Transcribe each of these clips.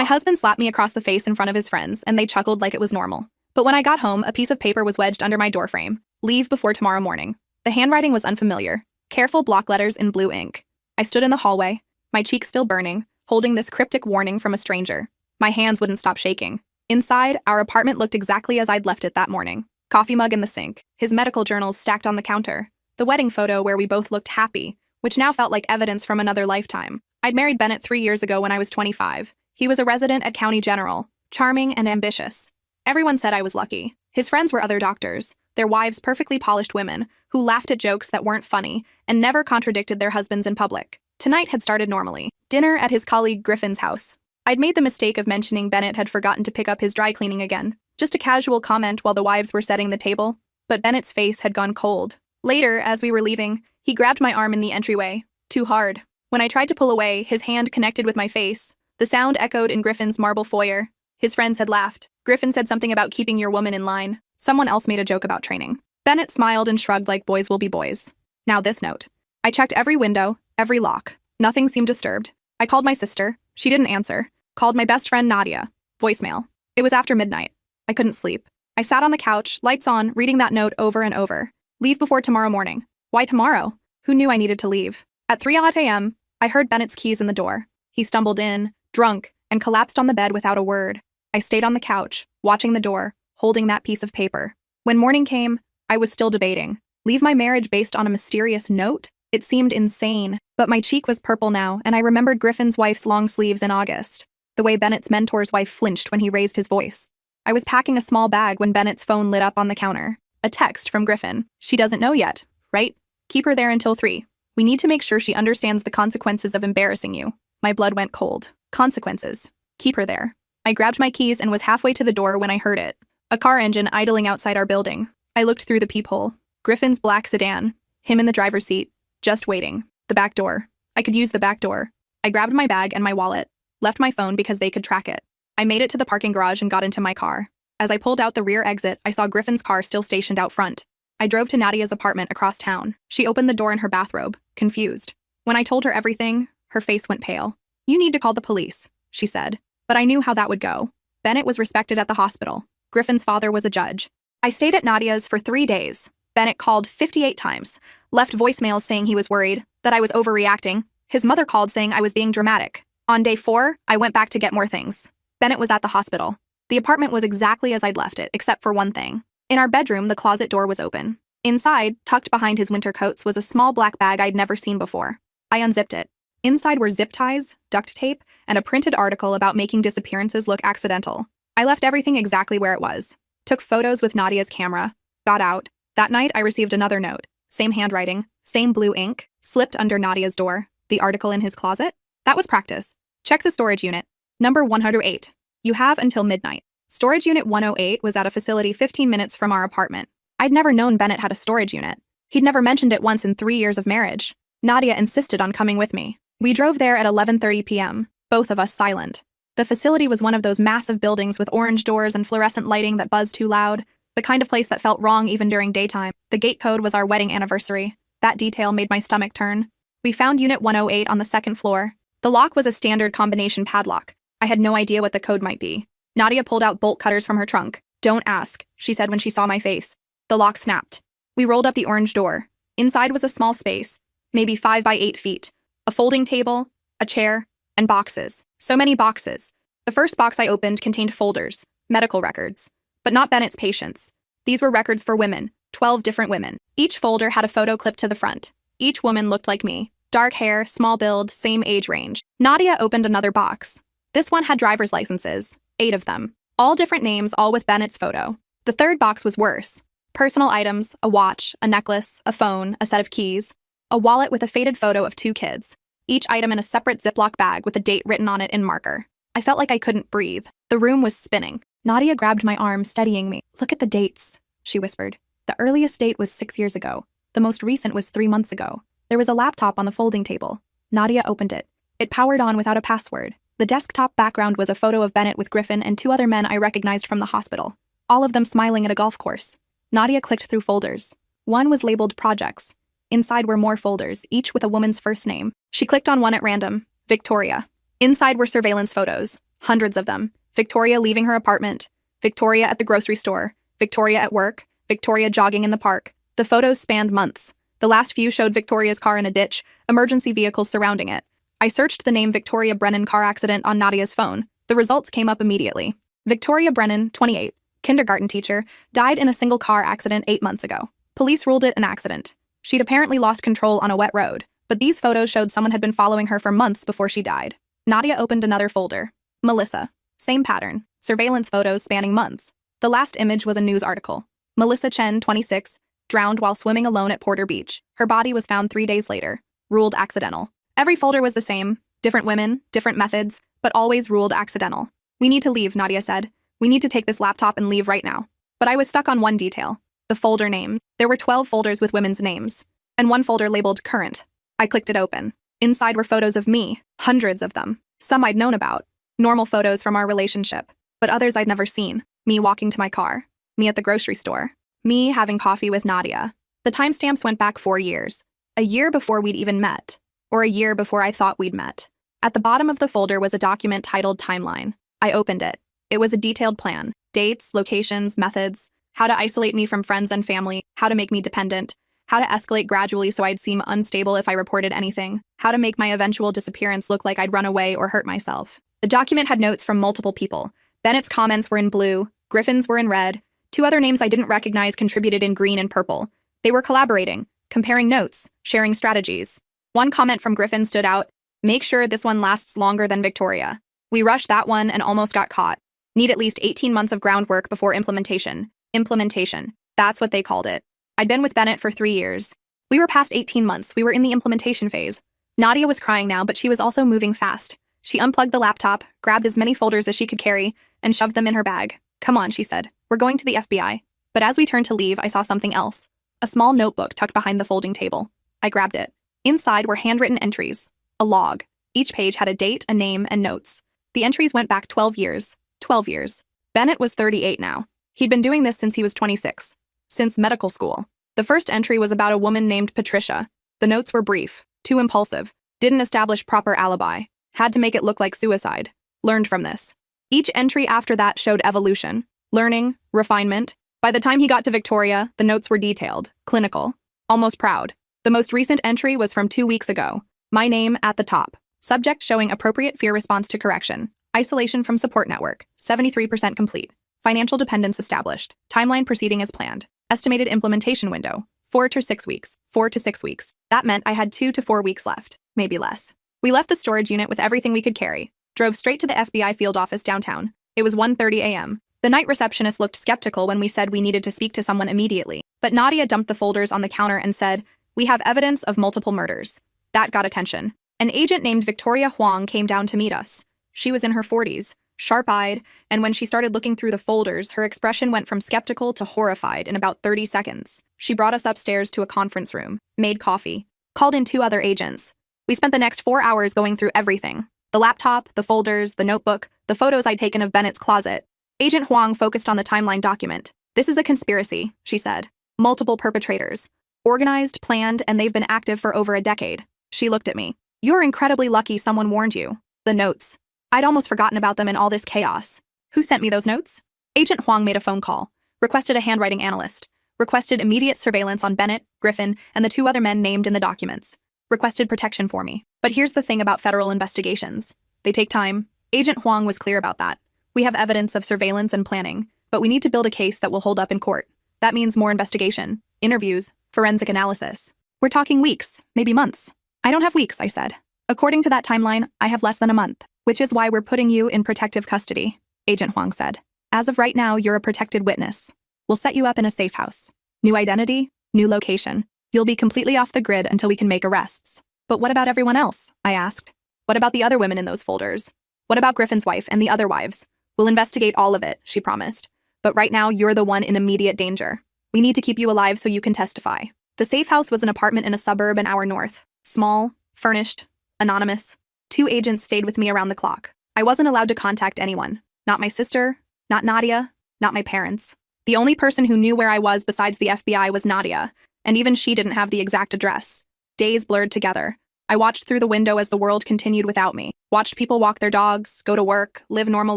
My husband slapped me across the face in front of his friends, and they chuckled like it was normal. But when I got home, a piece of paper was wedged under my doorframe. Leave before tomorrow morning. The handwriting was unfamiliar. Careful block letters in blue ink. I stood in the hallway, my cheek still burning, holding this cryptic warning from a stranger. My hands wouldn't stop shaking. Inside, our apartment looked exactly as I'd left it that morning. Coffee mug in the sink, his medical journals stacked on the counter, the wedding photo where we both looked happy, which now felt like evidence from another lifetime. I'd married Bennett 3 years ago when I was 25. He was a resident at County General, charming and ambitious. Everyone said I was lucky. His friends were other doctors, their wives perfectly polished women, who laughed at jokes that weren't funny and never contradicted their husbands in public. Tonight had started normally. Dinner at his colleague Griffin's house. I'd made the mistake of mentioning Bennett had forgotten to pick up his dry cleaning again. Just a casual comment while the wives were setting the table. But Bennett's face had gone cold. Later, as we were leaving, he grabbed my arm in the entryway. Too hard. When I tried to pull away, his hand connected with my face. The sound echoed in Griffin's marble foyer. His friends had laughed. Griffin said something about keeping your woman in line. Someone else made a joke about training. Bennett smiled and shrugged like boys will be boys. Now this note. I checked every window, every lock. Nothing seemed disturbed. I called my sister. She didn't answer. Called my best friend Nadia. Voicemail. It was after midnight. I couldn't sleep. I sat on the couch, lights on, reading that note over and over. Leave before tomorrow morning. Why tomorrow? Who knew I needed to leave? At 3 a.m., I heard Bennett's keys in the door. He stumbled in, drunk, and collapsed on the bed without a word. I stayed on the couch, watching the door, holding that piece of paper. When morning came, I was still debating. Leave my marriage based on a mysterious note? It seemed insane, but my cheek was purple now, and I remembered Griffin's wife's long sleeves in August. The way Bennett's mentor's wife flinched when he raised his voice. I was packing a small bag when Bennett's phone lit up on the counter. A text from Griffin. She doesn't know yet, right? Keep her there until 3. We need to make sure she understands the consequences of embarrassing you. My blood went cold. Consequences. Keep her there. I grabbed my keys and was halfway to the door when I heard it. A car engine idling outside our building. I looked through the peephole. Griffin's black sedan. Him in the driver's seat. Just waiting. The back door. I could use the back door. I grabbed my bag and my wallet. Left my phone because they could track it. I made it to the parking garage and got into my car. As I pulled out the rear exit, I saw Griffin's car still stationed out front. I drove to Nadia's apartment across town. She opened the door in her bathrobe, confused. When I told her everything, her face went pale. You need to call the police, she said. But I knew how that would go. Bennett was respected at the hospital. Griffin's father was a judge. I stayed at Nadia's for 3 days. Bennett called 58 times, left voicemails saying he was worried, that I was overreacting. His mother called saying I was being dramatic. On day 4, I went back to get more things. Bennett was at the hospital. The apartment was exactly as I'd left it, except for one thing. In our bedroom, the closet door was open. Inside, tucked behind his winter coats, was a small black bag I'd never seen before. I unzipped it. Inside were zip ties, duct tape, and a printed article about making disappearances look accidental. I left everything exactly where it was. Took photos with Nadia's camera. Got out. That night, I received another note. Same handwriting, same blue ink, slipped under Nadia's door. The article in his closet? That was practice. Check the storage unit. Number 108. You have until midnight. Storage unit 108 was at a facility 15 minutes from our apartment. I'd never known Bennett had a storage unit. He'd never mentioned it once in 3 years of marriage. Nadia insisted on coming with me. We drove there at 11:30 p.m., both of us silent. The facility was one of those massive buildings with orange doors and fluorescent lighting that buzzed too loud, the kind of place that felt wrong even during daytime. The gate code was our wedding anniversary. That detail made my stomach turn. We found Unit 108 on the 2nd floor. The lock was a standard combination padlock. I had no idea what the code might be. Nadia pulled out bolt cutters from her trunk. Don't ask, she said when she saw my face. The lock snapped. We rolled up the orange door. Inside was a small space, maybe 5 by 8 feet. A folding table, a chair, and boxes. So many boxes. The first box I opened contained folders, medical records. But not Bennett's patients. These were records for women, 12 different women. Each folder had a photo clipped to the front. Each woman looked like me. Dark hair, small build, same age range. Nadia opened another box. This one had driver's licenses, 8 of them. All different names, all with Bennett's photo. The third box was worse. Personal items, a watch, a necklace, a phone, a set of keys, a wallet with a faded photo of 2 kids. Each item in a separate Ziploc bag with a date written on it in marker. I felt like I couldn't breathe. The room was spinning. Nadia grabbed my arm, steadying me. Look at the dates, she whispered. The earliest date was 6 years ago. The most recent was 3 months ago. There was a laptop on the folding table. Nadia opened it. It powered on without a password. The desktop background was a photo of Bennett with Griffin and 2 other men I recognized from the hospital, all of them smiling at a golf course. Nadia clicked through folders. One was labeled Projects. Inside were more folders, each with a woman's first name. She clicked on one at random, Victoria. Inside were surveillance photos, Hundreds of them. Victoria leaving her apartment, Victoria at the grocery store, Victoria at work, Victoria jogging in the park. The photos spanned months. The last few showed Victoria's car in a ditch, emergency vehicles surrounding it. I searched the name Victoria Brennan car accident on Nadia's phone. The results came up immediately. Victoria Brennan, 28, kindergarten teacher, died in a single car accident 8 months ago. Police ruled it an accident. She'd apparently lost control on a wet road, but these photos showed someone had been following her for months before she died. Nadia opened another folder. Melissa. Same pattern. Surveillance photos spanning months. The last image was a news article. Melissa Chen, 26, drowned while swimming alone at Porter Beach. Her body was found 3 days later. Ruled accidental. Every folder was the same. Different women, different methods, but always ruled accidental. We need to leave, Nadia said. We need to take this laptop and leave right now. But I was stuck on one detail. The folder names. There were 12 folders with women's names, and one folder labeled current. I clicked it open. Inside were photos of me, hundreds of them. Some I'd known about. Normal photos from our relationship, but others I'd never seen. Me walking to my car. Me at the grocery store. Me having coffee with Nadia. The timestamps went back 4 years. A year before we'd even met. Or a year before I thought we'd met. At the bottom of the folder was a document titled Timeline. I opened it. It was a detailed plan. Dates, locations, methods. How to isolate me from friends and family. How to make me dependent. How to escalate gradually so I'd seem unstable if I reported anything. How to make my eventual disappearance look like I'd run away or hurt myself. The document had notes from multiple people. Bennett's comments were in blue. Griffin's were in red. 2 other names I didn't recognize contributed in green and purple. They were collaborating, comparing notes, sharing strategies. One comment from Griffin stood out. Make sure this one lasts longer than Victoria. We rushed that one and almost got caught. Need at least 18 months of groundwork before implementation. Implementation. That's what they called it. I'd been with Bennett for 3 years. We were past 18 months. We were in the implementation phase. Nadia was crying now, but she was also moving fast. She unplugged the laptop, grabbed as many folders as she could carry, and shoved them in her bag. Come on, she said. We're going to the FBI. But as we turned to leave, I saw something else. A small notebook tucked behind the folding table. I grabbed it. Inside were handwritten entries. A log. Each page had a date, a name, and notes. The entries went back 12 years. 12 years. Bennett was 38 now. He'd been doing this since he was 26. Since medical school. The first entry was about a woman named Patricia. The notes were brief, too impulsive, didn't establish proper alibi, had to make it look like suicide. Learned from this. Each entry after that showed evolution, learning, refinement. By the time he got to Victoria, the notes were detailed, clinical, almost proud. The most recent entry was from 2 weeks ago. My name at the top. Subject showing appropriate fear response to correction. Isolation from support network, 73% complete. Financial dependence established. Timeline proceeding as planned. Estimated implementation window, 4 to 6 weeks. 4 to 6 weeks. That meant I had 2 to 4 weeks left, maybe less. We left the storage unit with everything we could carry. Drove straight to the FBI field office downtown. It was 1:30 a.m. The night receptionist looked skeptical when we said we needed to speak to someone immediately. But Nadia dumped the folders on the counter and said, "We have evidence of multiple murders." That got attention. An agent named Victoria Huang came down to meet us. She was in her 40s, sharp-eyed, and when she started looking through the folders, her expression went from skeptical to horrified in about 30 seconds. She brought us upstairs to a conference room, made coffee, called in 2 other agents. We spent the next 4 hours going through everything. The laptop, the folders, the notebook, the photos I'd taken of Bennett's closet. Agent Huang focused on the timeline document. "This is a conspiracy," she said. "Multiple perpetrators. Organized, planned, and they've been active for over a decade." She looked at me. "You're incredibly lucky someone warned you." The notes. I'd almost forgotten about them in all this chaos. Who sent me those notes? Agent Huang made a phone call. Requested a handwriting analyst. Requested immediate surveillance on Bennett, Griffin, and the 2 other men named in the documents. Requested protection for me. But here's the thing about federal investigations. They take time. Agent Huang was clear about that. We have evidence of surveillance and planning, but we need to build a case that will hold up in court. That means more investigation, interviews, forensic analysis. We're talking weeks, maybe months. I don't have weeks, I said. According to that timeline, I have less than a month, which is why we're putting you in protective custody, Agent Huang said. As of right now, you're a protected witness. We'll set you up in a safe house. New identity, new location. You'll be completely off the grid until we can make arrests. But what about everyone else? I asked. What about the other women in those folders? What about Griffin's wife and the other wives? We'll investigate all of it, she promised. But right now, you're the one in immediate danger. We need to keep you alive so you can testify. The safe house was an apartment in a suburb an hour north. Small, furnished, anonymous. 2 agents stayed with me around the clock. I wasn't allowed to contact anyone. Not my sister, not Nadia, not my parents. The only person who knew where I was besides the FBI was Nadia, and even she didn't have the exact address. Days blurred together. I watched through the window as the world continued without me. Watched people walk their dogs, go to work, live normal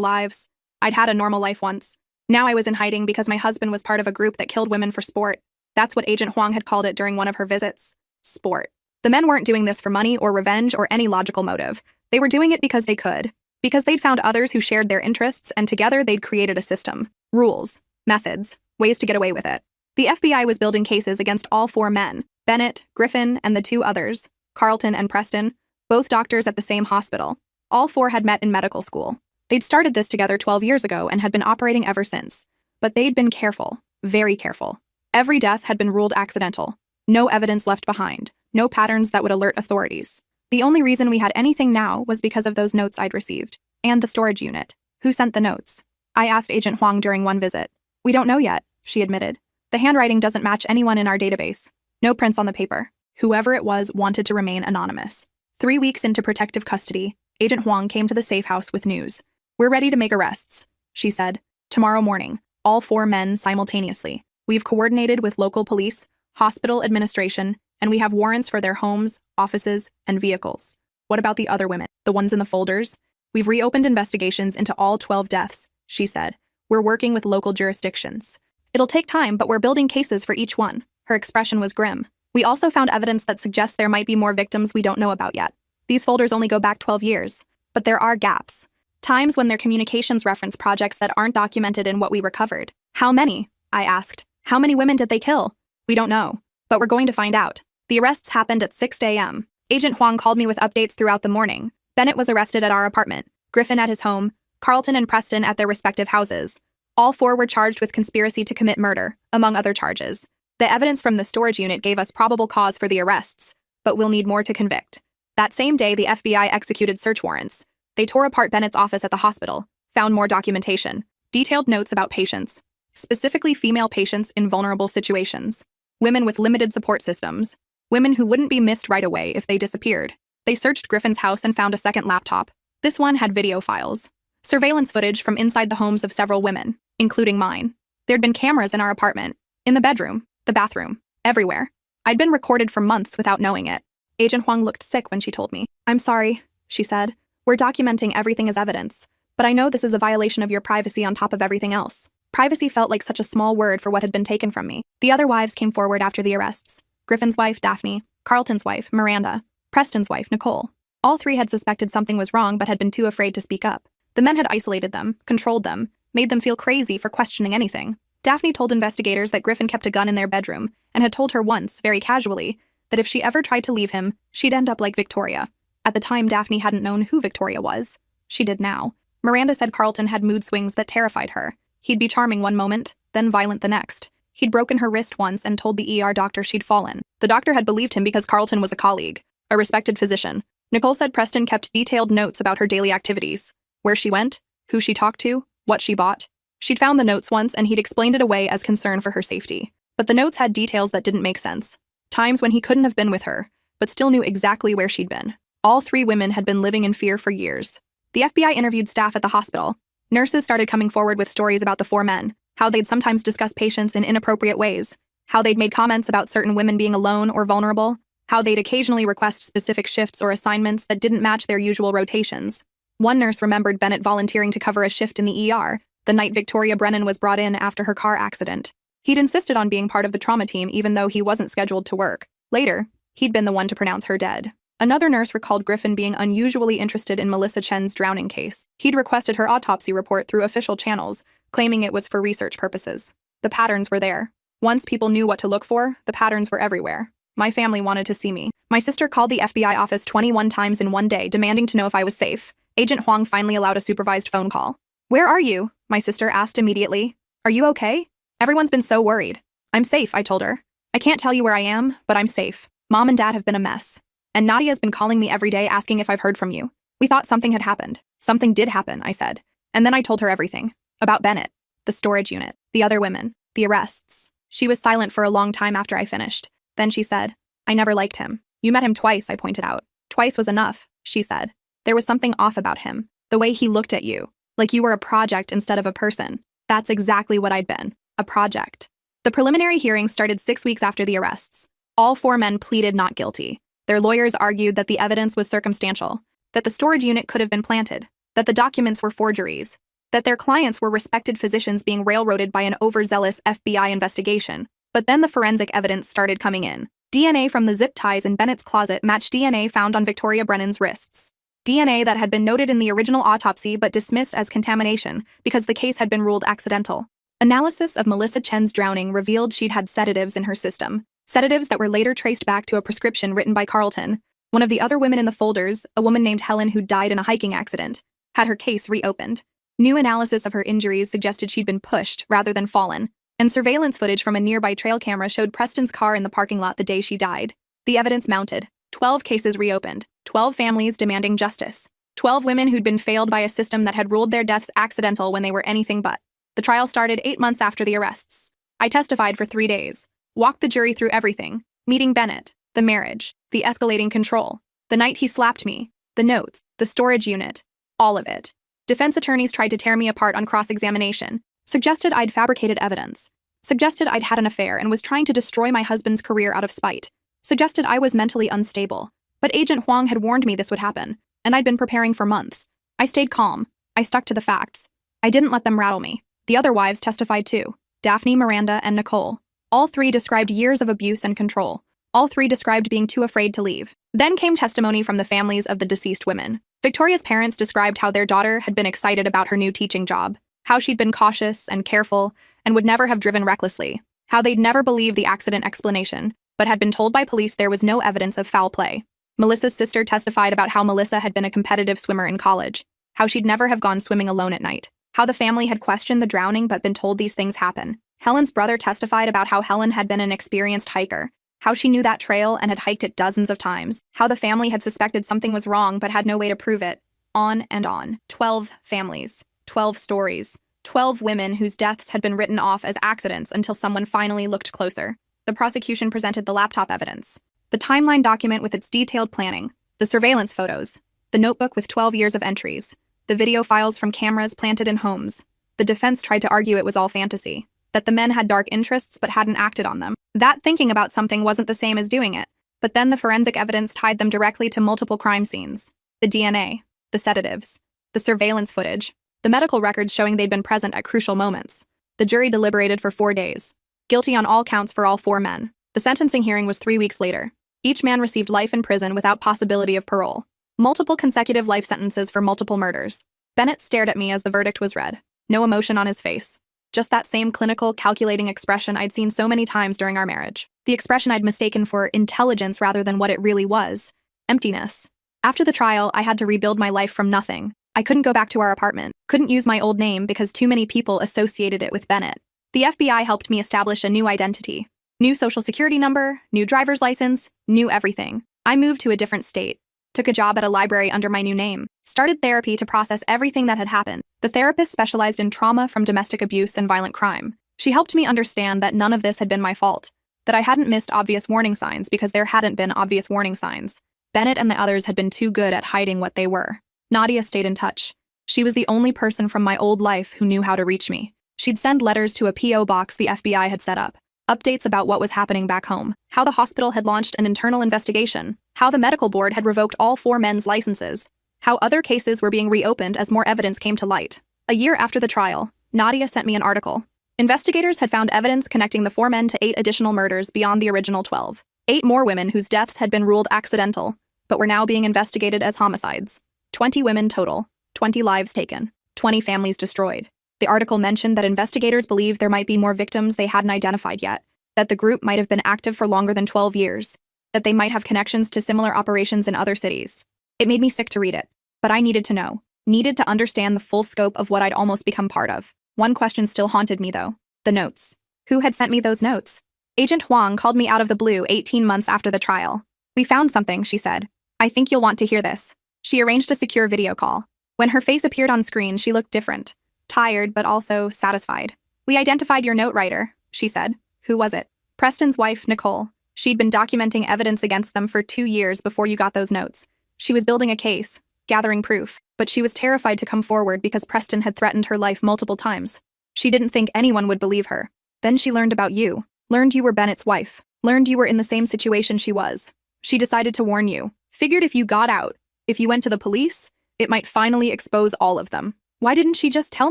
lives. I'd had a normal life once. Now I was in hiding because my husband was part of a group that killed women for sport. That's what Agent Huang had called it during one of her visits. Sport. The men weren't doing this for money or revenge or any logical motive. They were doing it because they could. Because they'd found others who shared their interests, and together they'd created a system. Rules. Methods. Ways to get away with it. The FBI was building cases against all 4 men, Bennett, Griffin, and the 2 others, Carlton and Preston, both doctors at the same hospital. All 4 had met in medical school. They'd started this together 12 years ago and had been operating ever since. But they'd been careful, very careful. Every death had been ruled accidental. No evidence left behind. No patterns that would alert authorities. The only reason we had anything now was because of those notes I'd received. And the storage unit. Who sent the notes? I asked Agent Huang during one visit. We don't know yet, she admitted. The handwriting doesn't match anyone in our database. No prints on the paper. Whoever it was wanted to remain anonymous. 3 weeks into protective custody, Agent Huang came to the safe house with news. We're ready to make arrests, she said. Tomorrow morning, all 4 men simultaneously. We've coordinated with local police, hospital administration, and we have warrants for their homes, offices, and vehicles. What about the other women, the ones in the folders? We've reopened investigations into all 12 deaths, she said. We're working with local jurisdictions. It'll take time, but we're building cases for each one. Her expression was grim. We also found evidence that suggests there might be more victims we don't know about yet. These folders only go back 12 years. But there are gaps. Times when their communications reference projects that aren't documented in what we recovered. How many? I asked. How many women did they kill? We don't know. But we're going to find out. The arrests happened at 6 a.m. Agent Huang called me with updates throughout the morning. Bennett was arrested at our apartment, Griffin at his home, Carlton and Preston at their respective houses. All 4 were charged with conspiracy to commit murder, among other charges. The evidence from the storage unit gave us probable cause for the arrests, but we'll need more to convict. That same day, the FBI executed search warrants. They tore apart Bennett's office at the hospital, found more documentation, detailed notes about patients, specifically female patients in vulnerable situations, women with limited support systems, women who wouldn't be missed right away if they disappeared. They searched Griffin's house and found a second laptop. This one had video files, surveillance footage from inside the homes of several women, including mine. There'd been cameras in our apartment, in the bedroom, the bathroom, everywhere. I'd been recorded for months without knowing it. Agent Huang looked sick when she told me. I'm sorry, she said. We're documenting everything as evidence, but I know this is a violation of your privacy on top of everything else. Privacy felt like such a small word for what had been taken from me. The other wives came forward after the arrests. Griffin's wife, Daphne, Carlton's wife, Miranda, Preston's wife, Nicole. All 3 had suspected something was wrong but had been too afraid to speak up. The men had isolated them, controlled them, made them feel crazy for questioning anything. Daphne told investigators that Griffin kept a gun in their bedroom and had told her once, very casually, that if she ever tried to leave him, she'd end up like Victoria. At the time, Daphne hadn't known who Victoria was. She did now. Miranda said Carlton had mood swings that terrified her. He'd be charming one moment, then violent the next. He'd broken her wrist once and told the ER doctor she'd fallen. The doctor had believed him because Carlton was a colleague, a respected physician. Nicole said Preston kept detailed notes about her daily activities, where she went, who she talked to, what she bought. She'd found the notes once and he'd explained it away as concern for her safety. But the notes had details that didn't make sense. Times when he couldn't have been with her, but still knew exactly where she'd been. All 3 women had been living in fear for years. The FBI interviewed staff at the hospital. Nurses started coming forward with stories about the 4 men, how they'd sometimes discuss patients in inappropriate ways, how they'd made comments about certain women being alone or vulnerable, how they'd occasionally request specific shifts or assignments that didn't match their usual rotations. One nurse remembered Bennett volunteering to cover a shift in the ER, the night Victoria Brennan was brought in after her car accident. He'd insisted on being part of the trauma team even though he wasn't scheduled to work. Later, he'd been the one to pronounce her dead. Another nurse recalled Griffin being unusually interested in Melissa Chen's drowning case. He'd requested her autopsy report through official channels, claiming it was for research purposes. The patterns were there. Once people knew what to look for, the patterns were everywhere. My family wanted to see me. My sister called the FBI office 21 times in one day, demanding to know if I was safe. Agent Huang finally allowed a supervised phone call. Where are you? My sister asked immediately. Are you okay? Everyone's been so worried. I'm safe, I told her. I can't tell you where I am, but I'm safe. Mom and Dad have been a mess. And Nadia's been calling me every day asking if I've heard from you. We thought something had happened. Something did happen, I said. And then I told her everything. About Bennett, the storage unit, the other women, the arrests. She was silent for a long time after I finished. Then she said, I never liked him. You met him twice, I pointed out. Twice was enough, she said. There was something off about him. The way he looked at you. Like you were a project instead of a person. That's exactly what I'd been. A project. The preliminary hearing started 6 weeks after the arrests. All 4 men pleaded not guilty. Their lawyers argued that the evidence was circumstantial, that the storage unit could have been planted, that the documents were forgeries, that their clients were respected physicians being railroaded by an overzealous FBI investigation. But then the forensic evidence started coming in. DNA from the zip ties in Bennett's closet matched DNA found on Victoria Brennan's wrists. DNA that had been noted in the original autopsy but dismissed as contamination because the case had been ruled accidental. Analysis of Melissa Chen's drowning revealed she'd had sedatives in her system, sedatives that were later traced back to a prescription written by Carlton. One of the other women in the folders, a woman named Helen who died in a hiking accident, had her case reopened. New analysis of her injuries suggested she'd been pushed rather than fallen, and surveillance footage from a nearby trail camera showed Preston's car in the parking lot the day she died. The evidence mounted. 12 cases reopened. 12 families demanding justice. 12 women who'd been failed by a system that had ruled their deaths accidental when they were anything but. The trial started 8 months after the arrests. I testified for 3 days. Walked the jury through everything. Meeting Bennett. The marriage. The escalating control. The night he slapped me. The notes. The storage unit. All of it. Defense attorneys tried to tear me apart on cross-examination. Suggested I'd fabricated evidence. Suggested I'd had an affair and was trying to destroy my husband's career out of spite. Suggested I was mentally unstable. But Agent Huang had warned me this would happen, and I'd been preparing for months. I stayed calm. I stuck to the facts. I didn't let them rattle me. The other wives testified too. Daphne, Miranda, and Nicole. All 3 described years of abuse and control. All 3 described being too afraid to leave. Then came testimony from the families of the deceased women. Victoria's parents described how their daughter had been excited about her new teaching job, how she'd been cautious and careful and would never have driven recklessly, how they'd never believed the accident explanation, but had been told by police there was no evidence of foul play. Melissa's sister testified about how Melissa had been a competitive swimmer in college, how she'd never have gone swimming alone at night, how the family had questioned the drowning but been told these things happen. Helen's brother testified about how Helen had been an experienced hiker, how she knew that trail and had hiked it dozens of times, how the family had suspected something was wrong but had no way to prove it. On and on. 12 families. 12 stories. 12 women whose deaths had been written off as accidents until someone finally looked closer. The prosecution presented the laptop evidence, the timeline document with its detailed planning, the surveillance photos, the notebook with 12 years of entries, the video files from cameras planted in homes. The defense tried to argue it was all fantasy, that the men had dark interests but hadn't acted on them, that thinking about something wasn't the same as doing it. But then the forensic evidence tied them directly to multiple crime scenes. The DNA, the sedatives, the surveillance footage, the medical records showing they'd been present at crucial moments. The jury deliberated for 4 days. Guilty on all counts for all 4 men. The sentencing hearing was 3 weeks later. Each man received life in prison without possibility of parole. Multiple consecutive life sentences for multiple murders. Bennett stared at me as the verdict was read. No emotion on his face. Just that same clinical, calculating expression I'd seen so many times during our marriage. The expression I'd mistaken for intelligence rather than what it really was. Emptiness. After the trial, I had to rebuild my life from nothing. I couldn't go back to our apartment, couldn't use my old name because too many people associated it with Bennett. The FBI helped me establish a new identity. New social security number, new driver's license, new everything. I moved to a different state. Took a job at a library under my new name. Started therapy to process everything that had happened. The therapist specialized in trauma from domestic abuse and violent crime. She helped me understand that none of this had been my fault, that I hadn't missed obvious warning signs because there hadn't been obvious warning signs. Bennett and the others had been too good at hiding what they were. Nadia stayed in touch. She was the only person from my old life who knew how to reach me. She'd send letters to a P.O. box the FBI had set up. Updates about what was happening back home, how the hospital had launched an internal investigation, how the medical board had revoked all 4 men's licenses, how other cases were being reopened as more evidence came to light. A year after the trial, Nadia sent me an article. Investigators had found evidence connecting the 4 men to 8 additional murders beyond the original 12. 8 more women whose deaths had been ruled accidental, but were now being investigated as homicides. 20 women total, 20 lives taken, 20 families destroyed. The article mentioned that investigators believed there might be more victims they hadn't identified yet, that the group might have been active for longer than 12 years, that they might have connections to similar operations in other cities. It made me sick to read it, but I needed to know, needed to understand the full scope of what I'd almost become part of. One question still haunted me, though. The notes. Who had sent me those notes? Agent Huang called me out of the blue 18 months after the trial. "We found something," she said. "I think you'll want to hear this." She arranged a secure video call. When her face appeared on screen, she looked different. Tired, but also satisfied. "We identified your note writer," she said. "Who was it?" "Preston's wife, Nicole. She'd been documenting evidence against them for 2 years before you got those notes. She was building a case, gathering proof, but she was terrified to come forward because Preston had threatened her life multiple times. She didn't think anyone would believe her. Then she learned about you, learned you were Bennett's wife, learned you were in the same situation she was. She decided to warn you. Figured if you got out, if you went to the police, it might finally expose all of them. Why didn't she just tell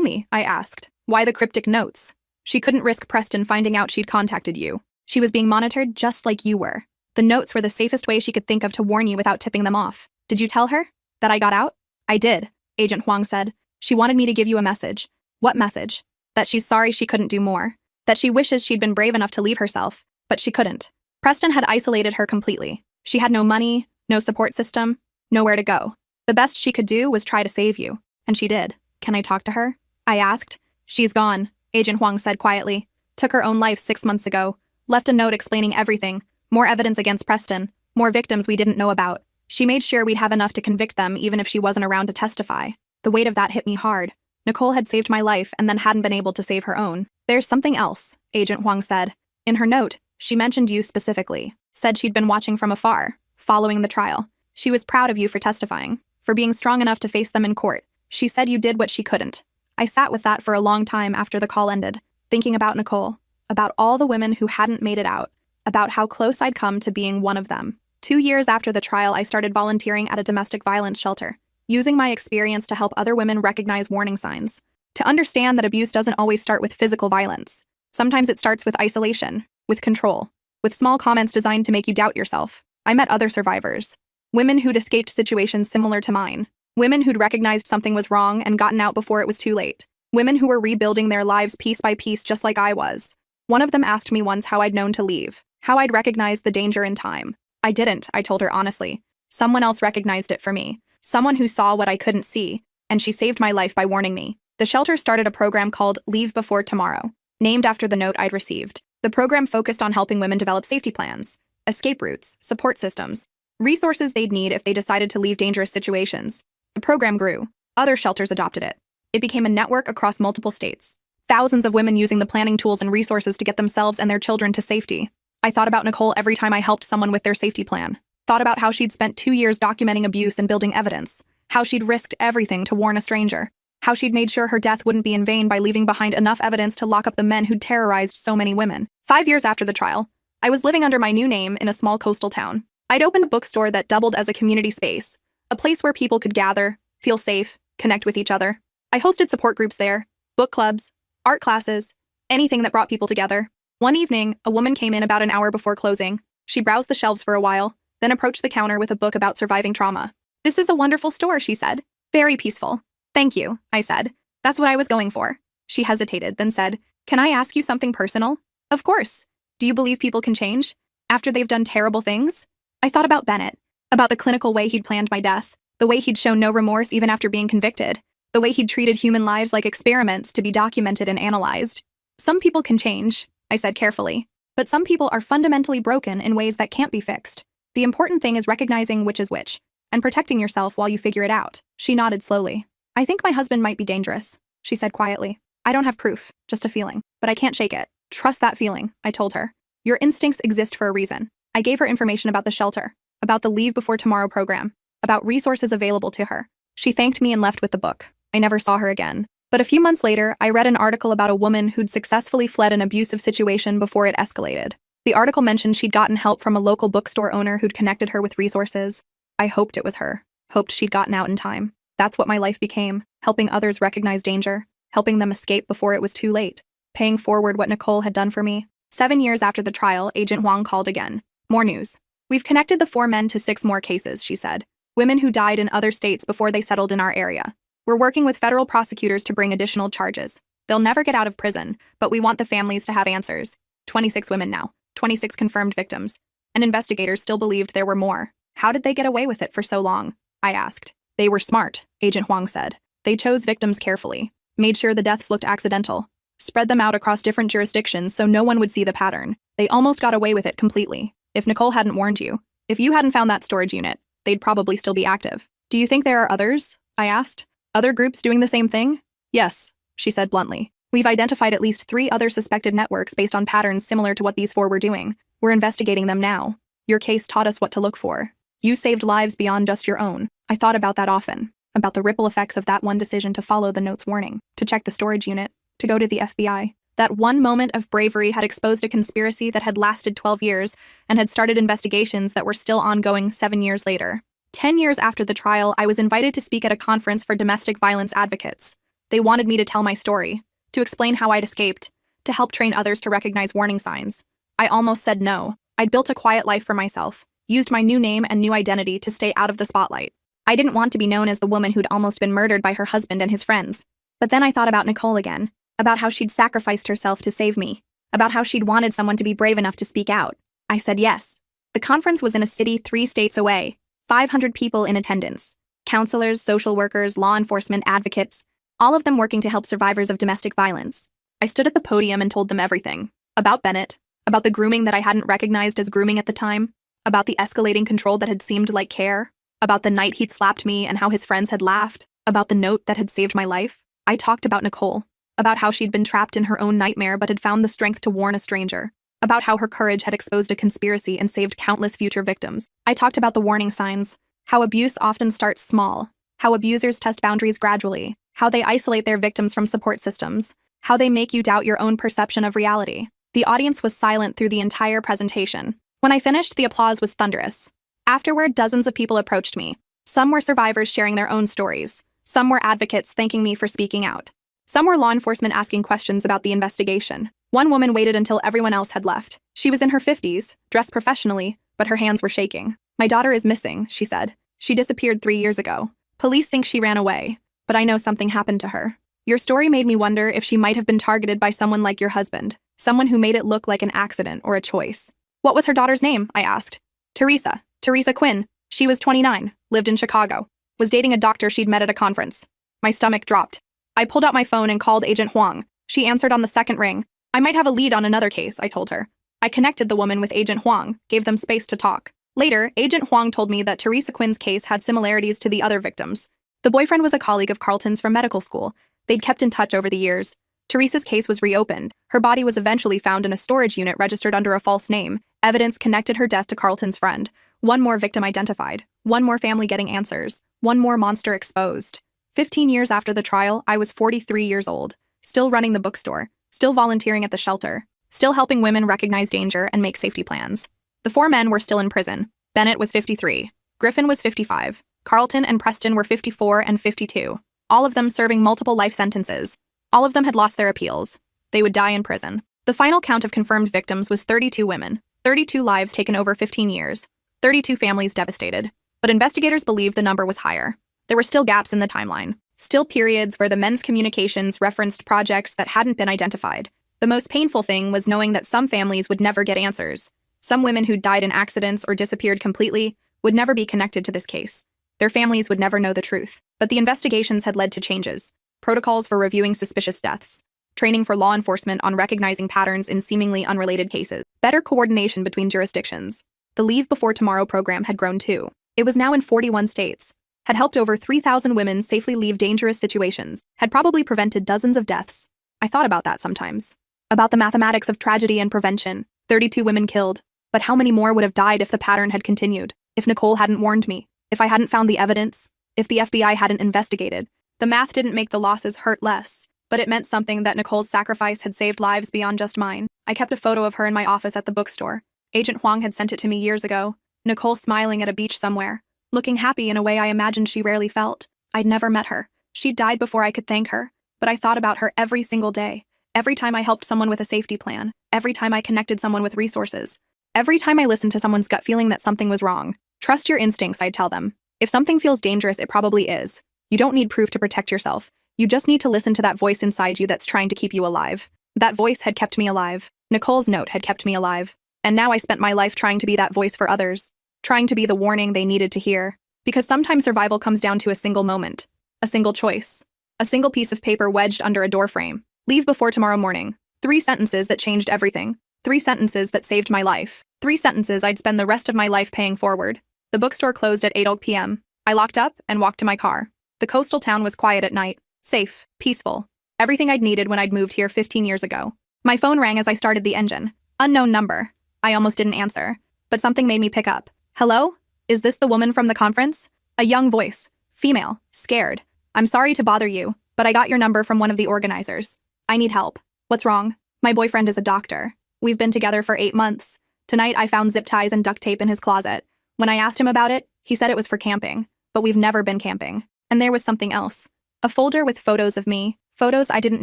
me? I asked. Why the cryptic notes? She couldn't risk Preston finding out she'd contacted you. She was being monitored just like you were. The notes were the safest way she could think of to warn you without tipping them off. Did you tell her that I got out? I did, Agent Huang said. She wanted me to give you a message. What message? That she's sorry she couldn't do more. That she wishes she'd been brave enough to leave herself, but she couldn't. Preston had isolated her completely. She had no money, no support system, nowhere to go. The best she could do was try to save you, and she did. Can I talk to her? I asked. She's gone, Agent Huang said quietly. Took her own life 6 months ago. Left a note explaining everything. More evidence against Preston. More victims we didn't know about. She made sure we'd have enough to convict them even if she wasn't around to testify. The weight of that hit me hard. Nicole had saved my life and then hadn't been able to save her own. There's something else, Agent Huang said. In her note, she mentioned you specifically. Said she'd been watching from afar, following the trial. She was proud of you for testifying, for being strong enough to face them in court. She said you did what she couldn't. I sat with that for a long time after the call ended, thinking about Nicole, about all the women who hadn't made it out, about how close I'd come to being one of them. 2 years after the trial, I started volunteering at a domestic violence shelter, using my experience to help other women recognize warning signs, to understand that abuse doesn't always start with physical violence. Sometimes it starts with isolation, with control, with small comments designed to make you doubt yourself. I met other survivors, women who'd escaped situations similar to mine, women who'd recognized something was wrong and gotten out before it was too late, women who were rebuilding their lives piece by piece just like I was. One of them asked me once how I'd known to leave, how I'd recognized the danger in time. I didn't, I told her honestly. Someone else recognized it for me. Someone who saw what I couldn't see, and she saved my life by warning me. The shelter started a program called Leave Before Tomorrow, named after the note I'd received. The program focused on helping women develop safety plans, escape routes, support systems, resources they'd need if they decided to leave dangerous situations. The program grew. Other shelters adopted it. It became a network across multiple states. Thousands of women using the planning tools and resources to get themselves and their children to safety. I thought about Nicole every time I helped someone with their safety plan. Thought about how she'd spent 2 years documenting abuse and building evidence. How she'd risked everything to warn a stranger. How she'd made sure her death wouldn't be in vain by leaving behind enough evidence to lock up the men who'd terrorized so many women. 5 years after the trial, I was living under my new name in a small coastal town. I'd opened a bookstore that doubled as a community space, a place where people could gather, feel safe, connect with each other. I hosted support groups there, book clubs, art classes, anything that brought people together. One evening, a woman came in about an hour before closing. She browsed the shelves for a while, then approached the counter with a book about surviving trauma. "This is a wonderful store," she said. "Very peaceful." "Thank you," I said. "That's what I was going for." She hesitated, then said, "Can I ask you something personal?" "Of course. Do you believe people can change after they've done terrible things?" I thought about Bennett, about the clinical way he'd planned my death, the way he'd shown no remorse even after being convicted, the way he'd treated human lives like experiments to be documented and analyzed. "Some people can change," I said carefully, "but some people are fundamentally broken in ways that can't be fixed. The important thing is recognizing which is which, and protecting yourself while you figure it out." She nodded slowly. "I think my husband might be dangerous," she said quietly. "I don't have proof, just a feeling, but I can't shake it." "Trust that feeling," I told her. "Your instincts exist for a reason." I gave her information about the shelter, about the Leave Before Tomorrow program, about resources available to her. She thanked me and left with the book. I never saw her again. But a few months later, I read an article about a woman who'd successfully fled an abusive situation before it escalated. The article mentioned she'd gotten help from a local bookstore owner who'd connected her with resources. I hoped it was her. Hoped she'd gotten out in time. That's what my life became, helping others recognize danger, helping them escape before it was too late, paying forward what Nicole had done for me. 7 years after the trial, Agent Huang called again. More news. "We've connected the 4 men to 6 more cases," she said. "Women who died in other states before they settled in our area. We're working with federal prosecutors to bring additional charges. They'll never get out of prison, but we want the families to have answers. 26 women now, 26 confirmed victims, and investigators still believed there were more. How did they get away with it for so long?" I asked. "They were smart," Agent Huang said. "They chose victims carefully, made sure the deaths looked accidental, spread them out across different jurisdictions so no one would see the pattern. They almost got away with it completely. If Nicole hadn't warned you, if you hadn't found that storage unit, they'd probably still be active." "Do you think there are others?" I asked. "Other groups doing the same thing?" "Yes," she said bluntly. "We've identified at least 3 other suspected networks based on patterns similar to what these 4 were doing. We're investigating them now. Your case taught us what to look for. You saved lives beyond just your own." I thought about that often, about the ripple effects of that one decision to follow the note's warning, to check the storage unit, to go to the FBI. That one moment of bravery had exposed a conspiracy that had lasted 12 years and had started investigations that were still ongoing 7 years later. 10 years after the trial, I was invited to speak at a conference for domestic violence advocates. They wanted me to tell my story, to explain how I'd escaped, to help train others to recognize warning signs. I almost said no. I'd built a quiet life for myself, used my new name and new identity to stay out of the spotlight. I didn't want to be known as the woman who'd almost been murdered by her husband and his friends. But then I thought about Nicole again, about how she'd sacrificed herself to save me, about how she'd wanted someone to be brave enough to speak out. I said yes. The conference was in a city 3 states away, 500 people in attendance. Counselors, social workers, law enforcement, advocates, all of them working to help survivors of domestic violence. I stood at the podium and told them everything. About Bennett, about the grooming that I hadn't recognized as grooming at the time, about the escalating control that had seemed like care, about the night he'd slapped me and how his friends had laughed, about the note that had saved my life. I talked about Nicole, about how she'd been trapped in her own nightmare but had found the strength to warn a stranger, about how her courage had exposed a conspiracy and saved countless future victims. I talked about the warning signs, how abuse often starts small, how abusers test boundaries gradually, how they isolate their victims from support systems, how they make you doubt your own perception of reality. The audience was silent through the entire presentation. When I finished, the applause was thunderous. Afterward, dozens of people approached me. Some were survivors sharing their own stories. Some were advocates thanking me for speaking out. Some were law enforcement asking questions about the investigation. One woman waited until everyone else had left. She was in her 50s, dressed professionally, but her hands were shaking. "My daughter is missing," she said. "She disappeared 3 years ago. Police think she ran away, but I know something happened to her. Your story made me wonder if she might have been targeted by someone like your husband, someone who made it look like an accident or a choice." "What was her daughter's name?" I asked. Teresa Quinn. She was 29, lived in Chicago, was dating a doctor she'd met at a conference." My stomach dropped. I pulled out my phone and called Agent Huang. She answered on the second ring. "I might have a lead on another case," I told her. I connected the woman with Agent Huang, gave them space to talk. Later, Agent Huang told me that Teresa Quinn's case had similarities to the other victims. The boyfriend was a colleague of Carlton's from medical school. They'd kept in touch over the years. Teresa's case was reopened. Her body was eventually found in a storage unit registered under a false name. Evidence connected her death to Carlton's friend. One more victim identified. One more family getting answers. One more monster exposed. 15 years after the trial, I was 43 years old, still running the bookstore, still volunteering at the shelter, still helping women recognize danger and make safety plans. The 4 men were still in prison. Bennett was 53. Griffin was 55. Carlton and Preston were 54 and 52. All of them serving multiple life sentences. All of them had lost their appeals. They would die in prison. The final count of confirmed victims was 32 women, 32 lives taken over 15 years, 32 families devastated. But investigators believed the number was higher. There were still gaps in the timeline, still periods where the men's communications referenced projects that hadn't been identified. The most painful thing was knowing that some families would never get answers. Some women who died in accidents or disappeared completely would never be connected to this case. Their families would never know the truth. But the investigations had led to changes. Protocols for reviewing suspicious deaths, training for law enforcement on recognizing patterns in seemingly unrelated cases, better coordination between jurisdictions. The Leave Before Tomorrow program had grown too. It was now in 41 states, had helped over 3,000 women safely leave dangerous situations, had probably prevented dozens of deaths. I thought about that sometimes. About the mathematics of tragedy and prevention. 32 women killed. But how many more would have died if the pattern had continued? If Nicole hadn't warned me? If I hadn't found the evidence? If the FBI hadn't investigated? The math didn't make the losses hurt less, but it meant something that Nicole's sacrifice had saved lives beyond just mine. I kept a photo of her in my office at the bookstore. Agent Huang had sent it to me years ago. Nicole smiling at a beach somewhere, looking happy in a way I imagined she rarely felt. I'd never met her. She'd died before I could thank her, but I thought about her every single day. Every time I helped someone with a safety plan. Every time I connected someone with resources. Every time I listened to someone's gut feeling that something was wrong. Trust your instincts, I'd tell them. If something feels dangerous, it probably is. You don't need proof to protect yourself. You just need to listen to that voice inside you that's trying to keep you alive. That voice had kept me alive. Nicole's note had kept me alive. And now I spent my life trying to be that voice for others. Trying to be the warning they needed to hear. Because sometimes survival comes down to a single moment. A single choice. A single piece of paper wedged under a doorframe. Leave before tomorrow morning. 3 sentences that changed everything. 3 sentences that saved my life. 3 sentences I'd spend the rest of my life paying forward. The bookstore closed at 8 p.m. I locked up and walked to my car. The coastal town was quiet at night. Safe. Peaceful. Everything I'd needed when I'd moved here 15 years ago. My phone rang as I started the engine. Unknown number. I almost didn't answer. But something made me pick up. "Hello? Is this the woman from the conference?" A young voice. Female. Scared. "I'm sorry to bother you, but I got your number from one of the organizers. I need help." "What's wrong?" My boyfriend is a doctor. We've been together for 8 months. Tonight, I found zip ties and duct tape in his closet. When I asked him about it, he said it was for camping, but we've never been camping. And there was something else. A folder with photos of me, photos I didn't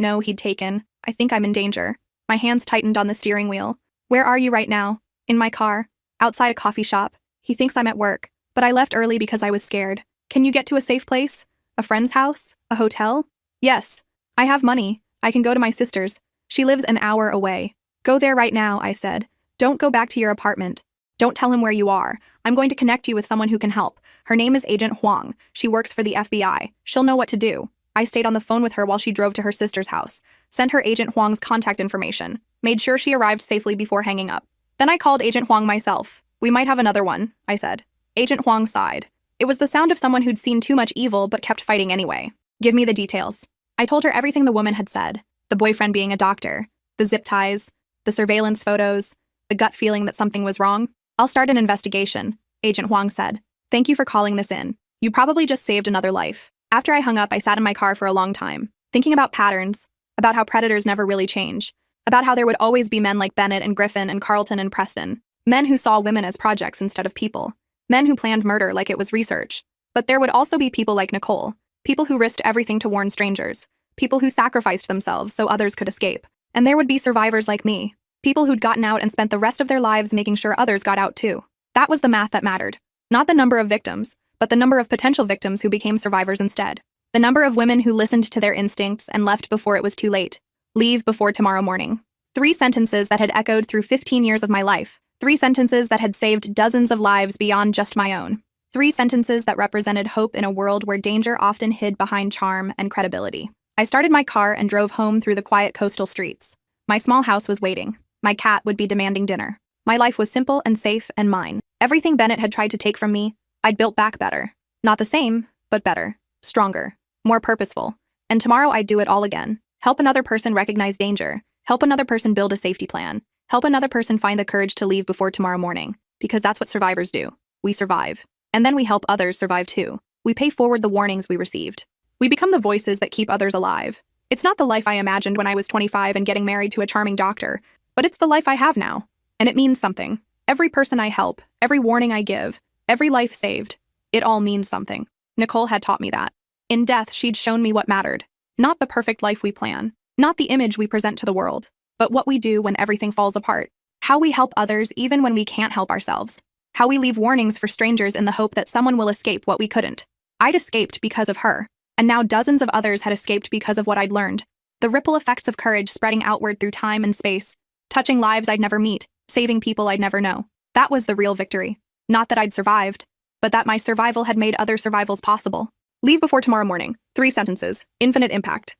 know he'd taken. I think I'm in danger. My hands tightened on the steering wheel. Where are you right now? In my car. Outside a coffee shop. He thinks I'm at work, but I left early because I was scared. Can you get to a safe place? A friend's house? A hotel? Yes. I have money. I can go to my sister's. She lives an hour away. Go there right now, I said. Don't go back to your apartment. Don't tell him where you are. I'm going to connect you with someone who can help. Her name is Agent Huang. She works for the FBI. She'll know what to do. I stayed on the phone with her while she drove to her sister's house, sent her Agent Huang's contact information, made sure she arrived safely before hanging up. Then I called Agent Huang myself. We might have another one, I said. Agent Huang sighed. It was the sound of someone who'd seen too much evil but kept fighting anyway. Give me the details. I told her everything the woman had said. The boyfriend being a doctor, the zip ties, the surveillance photos, the gut feeling that something was wrong. I'll start an investigation, Agent Huang said. Thank you for calling this in. You probably just saved another life. After I hung up, I sat in my car for a long time, thinking about patterns, about how predators never really change, about how there would always be men like Bennett and Griffin and Carlton and Preston, men who saw women as projects instead of people, men who planned murder like it was research. But there would also be people like Nicole, people who risked everything to warn strangers, people who sacrificed themselves so others could escape. And there would be survivors like me, people who'd gotten out and spent the rest of their lives making sure others got out too. That was the math that mattered. Not the number of victims, but the number of potential victims who became survivors instead. The number of women who listened to their instincts and left before it was too late. Leave before tomorrow morning. 3 sentences that had echoed through 15 years of my life. 3 sentences that had saved dozens of lives beyond just my own. 3 sentences that represented hope in a world where danger often hid behind charm and credibility. I started my car and drove home through the quiet coastal streets. My small house was waiting. My cat would be demanding dinner. My life was simple and safe and mine. Everything Bennett had tried to take from me, I'd built back better. Not the same, but better, stronger, more purposeful. And tomorrow I'd do it all again. Help another person recognize danger. Help another person build a safety plan. Help another person find the courage to leave before tomorrow morning. Because that's what survivors do. We survive. And then we help others survive too. We pay forward the warnings we received. We become the voices that keep others alive. It's not the life I imagined when I was 25 and getting married to a charming doctor, but it's the life I have now. And it means something. Every person I help, every warning I give, every life saved, it all means something. Nicole had taught me that. In death, she'd shown me what mattered. Not the perfect life we plan, not the image we present to the world, but what we do when everything falls apart. How we help others even when we can't help ourselves. How we leave warnings for strangers in the hope that someone will escape what we couldn't. I'd escaped because of her. And now dozens of others had escaped because of what I'd learned. The ripple effects of courage spreading outward through time and space, touching lives I'd never meet, saving people I'd never know. That was the real victory. Not that I'd survived, but that my survival had made other survivals possible. Leave before tomorrow morning. 3 sentences. Infinite impact.